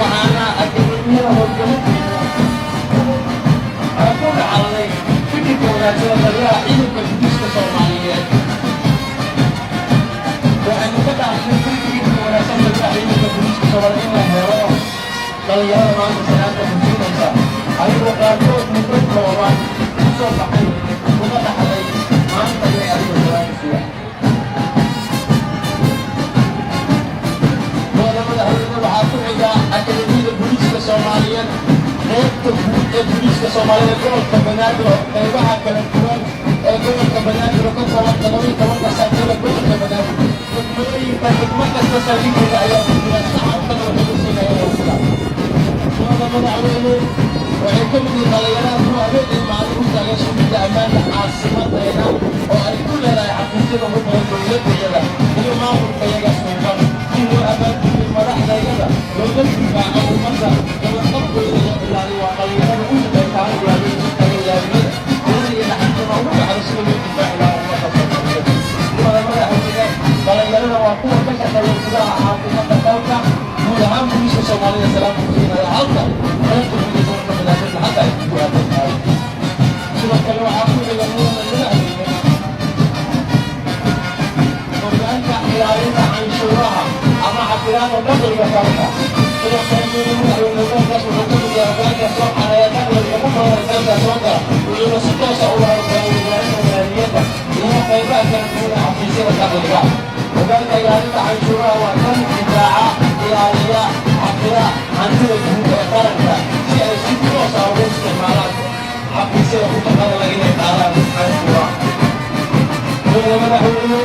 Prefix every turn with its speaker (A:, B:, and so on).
A: waxaana akademiyada howlgelintiisa ku dhacday fikirka wanaagsan taliyaha ciidanka booliiska Soomaaliyeed. waxaynu ka dhaafnay fikirka wanaagsan taliyaha ciidanka booliiska Soomaaliyeed in la helo dhalinyarada maanta sanaanta muujinaysa ayagoo qaarkood muddo kooban ku soo baxay una dhaxlay maanta inay adiga salaamisiiyaan. waxaa ku xiga akademiyada booliiska Soomaaliyeed qaybta guud ee booliiska Soomaaliyeed gobolka Banaadir oo qaybaha kala duwan ee gobolka Banaadir oo ka kooban 17 saldhig gobolka Banaadir. degmooyinka degmo kasta saldhigooda ayaa ku jira shacabkana waxay u siinayaan sidaas. madaxweyne waxay ka mid yihiin dhalinyarada kuwa habeenkii maalin u taagan sugidda ammaanka caasimadeena oo ay ku leedahay xafiisyada ugu badan dowladayada iyo maamulkayaga suuban si loo abaalgudiyo madaxdayada looga difaaco ummadda nabadqabkooda iyo ilaaliyo waa dhalinyarada u shaqaytaan waaweyn tagayaalnimada iyada iyo dhaxalkana ugu dhacdo sida loo difaaci lahaa ummadda Soomaaliyeed. madaxweyne dhalinyarada waa kuwa ka shaqeeya gudaha caafimaadka dalka guud ahaan booliiska Soomaalida salaamka ku siinaya halka qaybta midowga Banaadir hadda ay ku guuraaday tahay. sidoo kale waxaa ku xiga madaxweyne hoggaanka ilaalinta canshuuraha ama xafidaan oo dakhliga dalka. sidoo kale madaxweyne hoggaankaas wuxuu ka mid yahay hoggaanka soo xareeya dakhliga ugu badan dalka soo gala wuxuuna si toosa u wararkeeya wasaaradda maaliyadda iyo qaybaha kala duwan ee xafiisyada dakhliga. hoggaanka ilaalinta canshuuraha waa kan difaaca ilaaliya xafida hantida guud ee qaranka si ay si toos ah ugu isticmaalaan xafiisyada ku shaqada leh inay qaadaan canshuuraha. madaxweyne